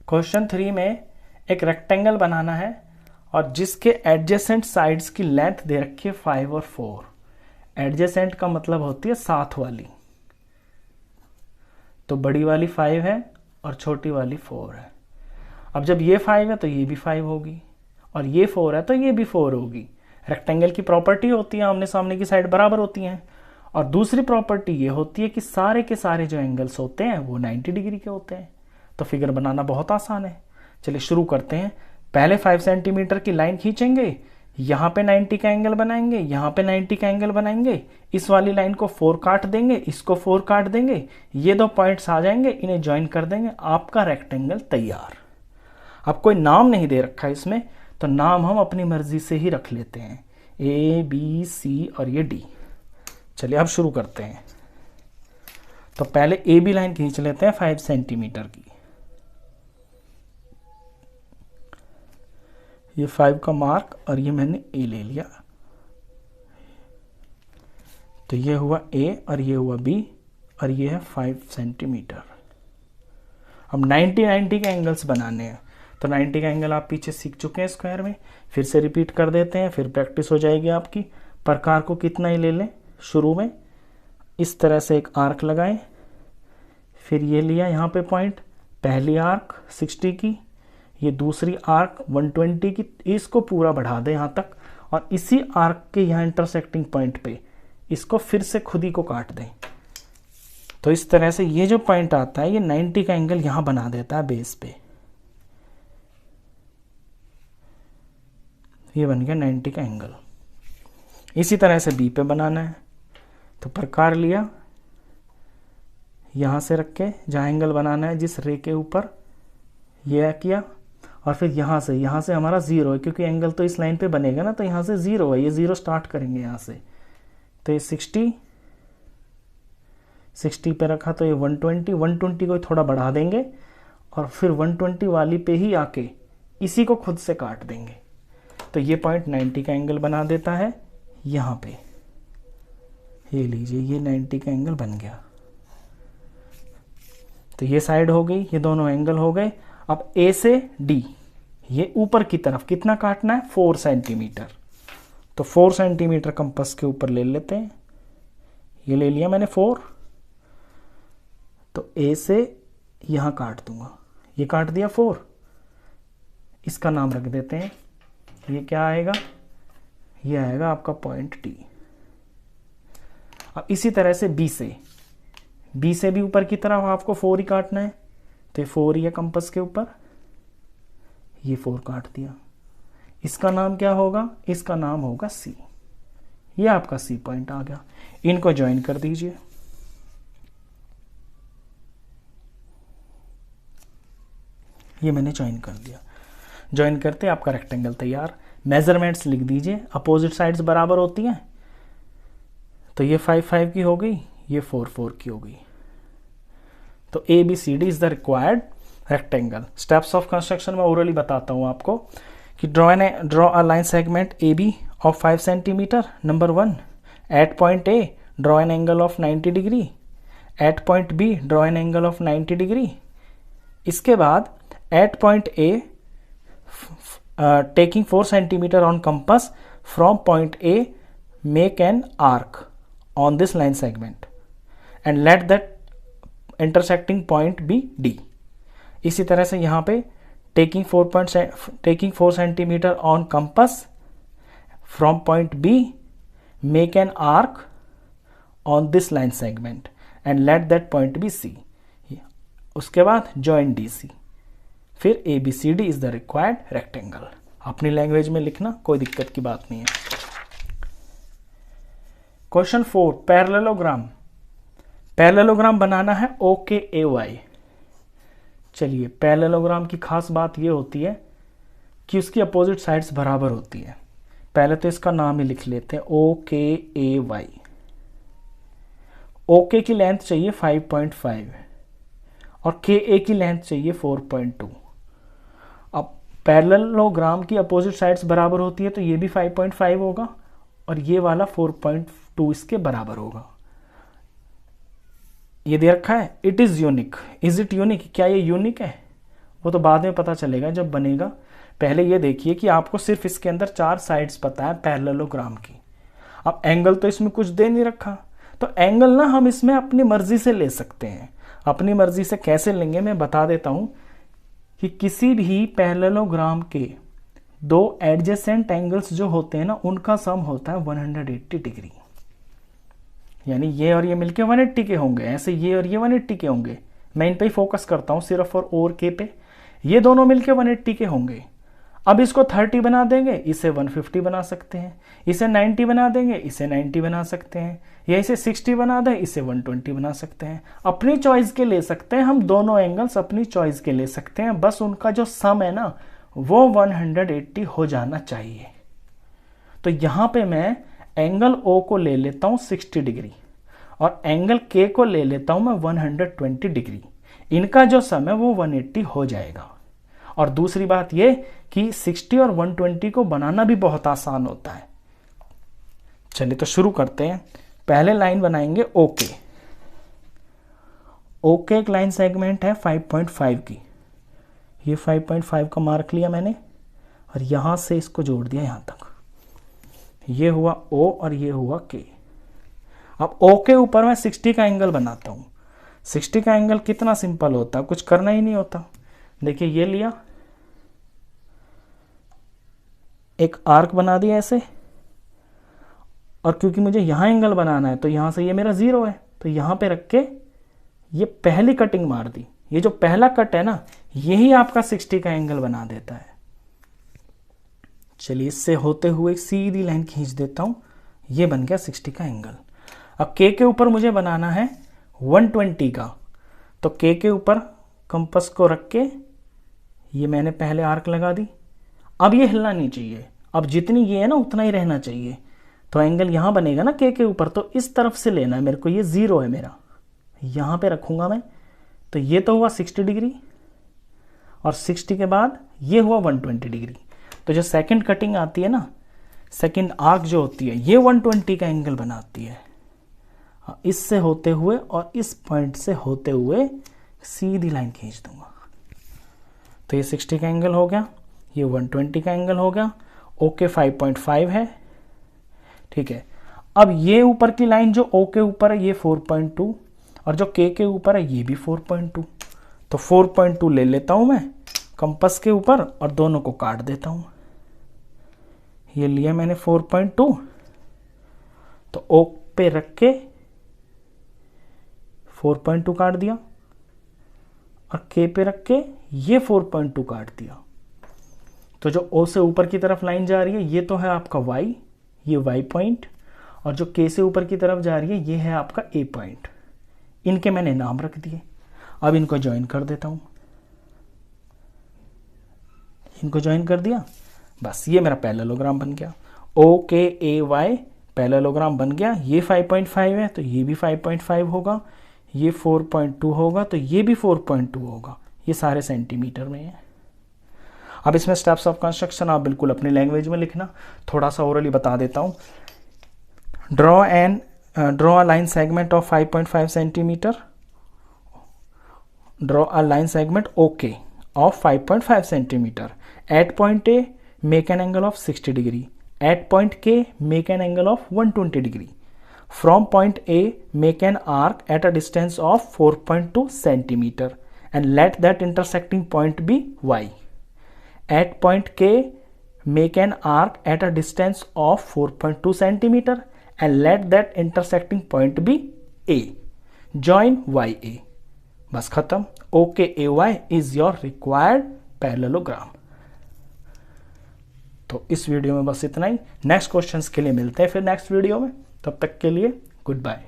Question 3 में एक rectangle बनाना है और जिसके एडजेसेंट साइड्स की लेंथ दे रखी है 5 और 4। एडजेसेंट का मतलब होती है साथ वाली, तो बड़ी वाली 5 है और छोटी वाली 4 है। अब जब ये 5 है तो ये भी 5 होगी और ये 4 है तो ये भी 4 होगी। रेक्टेंगल की प्रॉपर्टी होती है आमने सामने की साइड बराबर होती हैं। और दूसरी प्रॉपर्टी ये होती है कि सारे के सारे जो एंगल्स होते हैं वो 90 डिग्री के होते हैं। तो फिगर बनाना बहुत आसान है। चलिए शुरू करते हैं। पहले 5 सेंटीमीटर की लाइन खींचेंगे, यहाँ पे 90 का एंगल बनाएंगे, यहाँ पे 90 का एंगल बनाएंगे, इस वाली लाइन को 4 काट देंगे, इसको 4 काट देंगे, ये दो पॉइंट्स आ जाएंगे, इन्हें ज्वाइन कर देंगे, आपका रेक्टेंगल तैयार। अब कोई नाम नहीं दे रखा है इसमें, तो नाम हम अपनी मर्जी से ही रख लेते हैं, ए बी सी और ये डी। चलिए अब शुरू करते हैं। तो पहले ए बी लाइन खींच लेते हैं 5 सेंटीमीटर की। ये 5 का मार्क और ये मैंने ए ले लिया, तो ये हुआ ए और ये हुआ बी और ये है 5 सेंटीमीटर। अब 90 के एंगल्स बनाने हैं, तो 90 का एंगल आप पीछे सीख चुके हैं स्क्वायर में, फिर से रिपीट कर देते हैं, फिर प्रैक्टिस हो जाएगी आपकी। प्रकार को कितना ही ले लें, शुरू में इस तरह से एक आर्क लगाएं, फिर ये लिया यहाँ पे पॉइंट, पहली आर्क 60 की, ये दूसरी आर्क 120 की, इसको पूरा बढ़ा दें यहाँ तक और इसी आर्क के यहाँ इंटरसेक्टिंग पॉइंट पे इसको फिर से खुद ही को काट दें। तो इस तरह से ये जो पॉइंट आता है ये 90 का एंगल यहाँ बना देता है बेस पे। ये बन गया 90 का एंगल। इसी तरह से बी पे बनाना है, तो प्रकार लिया, यहाँ से रख के जहाँ एंगल बनाना है जिस रे के ऊपर, ये किया, और फिर यहाँ से हमारा 0 है क्योंकि एंगल तो इस लाइन पे बनेगा ना, तो यहाँ से 0 है, ये 0 स्टार्ट करेंगे यहाँ से। तो ये 60 पे रखा, तो ये 120 को थोड़ा बढ़ा देंगे और फिर 120 वाली पे ही आके इसी को खुद से काट देंगे। तो ये पॉइंट 90 का एंगल बना देता है यहाँ पे। ये लीजिए, ये 90 का एंगल बन गया। तो ये साइड हो गई, ये दोनों एंगल हो गए। अब ए से डी, ये ऊपर की तरफ कितना काटना है, 4 सेंटीमीटर। तो 4 सेंटीमीटर कंपास के ऊपर ले लेते हैं, ये ले लिया मैंने 4। तो ए से यहाँ काट दूंगा, ये काट दिया 4, इसका नाम रख देते हैं, ये क्या आएगा, ये आएगा आपका पॉइंट डी। अब इसी तरह से बी से भी ऊपर की तरफ आपको 4 ही काटना है, तो 4 ही है कंपास के ऊपर, ये 4 काट दिया। इसका नाम क्या होगा, इसका नाम होगा सी। ये आपका सी पॉइंट आ गया। इनको ज्वाइन कर दीजिए। ये मैंने ज्वाइन कर दिया। ज्वाइन करते आपका रेक्टेंगल तैयार। मेजरमेंट्स लिख दीजिए, अपोजिट साइड्स बराबर होती हैं, तो ये 5 की हो गई, ये 4 की हो गई। तो A B C D is the required rectangle. Steps of construction में ओरली बताता हूं आपको कि draw a line segment A B of 5 centimeter. Number 1, at point A draw an angle of 90 degree, at point B draw an angle of 90 degree. इसके बाद at point A taking 4 centimeter on compass from point A, make an arc on this line segment and let that intersecting point be D. इसी तरह से यहाँ पे taking 4 centimeter on compass from point B, make an arc on this line segment and let that point be C. उसके बाद join DC, फिर A B C D is the required rectangle. अपनी language में लिखना, कोई दिक्कत की बात नहीं है। Question 4, parallelogram. पैरेललोग्राम बनाना है ओ के ए वाई। चलिए, पैरेललोग्राम की खास बात यह होती है कि उसकी अपोजिट साइड्स बराबर होती है। पहले तो इसका नाम ही लिख लेते हैं, ओ के ए वाई। ओ के की लेंथ चाहिए 5.5 और के ए की लेंथ चाहिए 4.2। अब पैरेललोग्राम की अपोजिट साइड्स बराबर होती है, तो ये भी 5.5 होगा और ये वाला 4.2 इसके बराबर होगा। ये दे रखा है, it is unique. Is it unique, क्या ये यूनिक है? वो तो बाद में पता चलेगा जब बनेगा। पहले ये देखिए कि आपको सिर्फ इसके अंदर 4 साइड्स पता है पैरेललोग्राम की। अब एंगल तो इसमें कुछ दे नहीं रखा, तो एंगल ना हम इसमें अपनी मर्जी से ले सकते हैं। अपनी मर्जी से कैसे लेंगे मैं बता देता हूं कि किसी भी पैरेललोग्राम के 2 एडजेसेंट एंगल्स जो होते हैं ना, उनका सम होता है 180 डिग्री। यानी ये और ये मिलके 180 के होंगे, ऐसे ये और ये 180 के होंगे। मैं इन पे ही फोकस करता हूं सिर्फ और के पे। ये दोनों मिलके 180 के होंगे। अब इसको 30 बना देंगे, इसे 150 बना सकते हैं। इसे 90 बना देंगे, इसे 90 बना सकते हैं। या इसे 60 बना दें, इसे 120 बना सकते हैं। अपनी चॉइस के ले सकते हैं हम, दोनों एंगल्स अपनी चॉइस के ले सकते हैं। बस उनका जो सम है ना वो 180 हो जाना चाहिए। तो यहां पे मैं एंगल O को ले लेता हूं 60 डिग्री और एंगल K को ले लेता हूं मैं 120 डिग्री। इनका जो सम है वो 180 हो जाएगा। और दूसरी बात ये कि 60 और 120 को बनाना भी बहुत आसान होता है। चलिए तो शुरू करते हैं। पहले लाइन बनाएंगे ओके। ओके एक लाइन सेगमेंट है 5.5 की। ये 5.5 का मार्क लिया मैंने और यहां से इसको जोड़ दिया यहां तक। ये हुआ O और ये हुआ K। अब O के ऊपर मैं 60 का एंगल बनाता हूं। 60 का एंगल कितना सिंपल होता है, कुछ करना ही नहीं होता। देखिए ये लिया, एक आर्क बना दिया ऐसे, और क्योंकि मुझे यहां एंगल बनाना है तो यहां से ये मेरा 0 है, तो यहां पे रख के ये पहली कटिंग मार दी। ये जो पहला कट है ना, यही आपका 60 का एंगल बना देता है। चलिए इससे होते हुए सीधी लाइन खींच देता हूं। ये बन गया 60 का एंगल। अब K के ऊपर मुझे बनाना है 120 का, तो K के ऊपर कंपास को रख के ये मैंने पहले आर्क लगा दी। अब ये हिलना नहीं चाहिए, अब जितनी ये है ना उतना ही रहना चाहिए। तो एंगल यहां बनेगा ना K के ऊपर, तो इस तरफ से लेना है मेरे को। ये 0 है मेरा, यहां पे रखूंगा मैं। तो ये तो हुआ 60 डिग्री और 60 के बाद ये हुआ 120 डिग्री। तो जो सेकंड कटिंग आती है ना, सेकंड आर्क जो होती है, ये 120 का एंगल बनाती है। इससे होते हुए और इस पॉइंट से होते हुए सीधी लाइन खींच दूंगा। तो ये 60 का एंगल हो गया, ये 120 का एंगल हो गया। ओके 5.5 है, ठीक है। अब ये ऊपर की लाइन जो O के ऊपर है ये 4.2 और जो K के ऊपर है ये भी 4.2। तो 4.2 ले लेता हूं मैं कंपास के ऊपर और दोनों को काट देता हूं। ये लिया मैंने 4.2, तो O पे रख के 4.2 काट दिया और K पे रख के ये 4.2 काट दिया। तो जो O से ऊपर की तरफ लाइन जा रही है ये तो है आपका Y, ये Y पॉइंट, और जो K से ऊपर की तरफ जा रही है ये है आपका A पॉइंट। इनके मैंने नाम रख दिए। अब इनको ज्वाइन कर देता हूं। इनको ज्वाइन कर दिया, बस ये मेरा पैरेललोग्राम बन गया। OKAY पैरेललोग्राम बन गया। ये 5.5 है तो ये भी 5.5 होगा, ये 4.2 होगा तो ये भी 4.2 होगा। ये सारे सेंटीमीटर में है। अब इसमें स्टेप्स ऑफ कंस्ट्रक्शन आप बिल्कुल अपनी लैंग्वेज में लिखना। थोड़ा सा ओरली बता देता हूँ। Draw a line segment of 5.5 centimetre. Draw a line segment OK of 5.5 centimeter. At point A, make an angle of 60 degree. At point K, make an angle of 120 degree. From point A, make an arc at a distance of 4.2 centimeter and let that intersecting point be Y. At point K, make an arc at a distance of 4.2 centimeter and let that intersecting point be A. Join YA. बस खत्म। OKAY is your required parallelogram. तो इस video में बस इतना ही। Next questions के लिए मिलते हैं फिर नेक्स्ट वीडियो में। तब तक के लिए गुड बाय।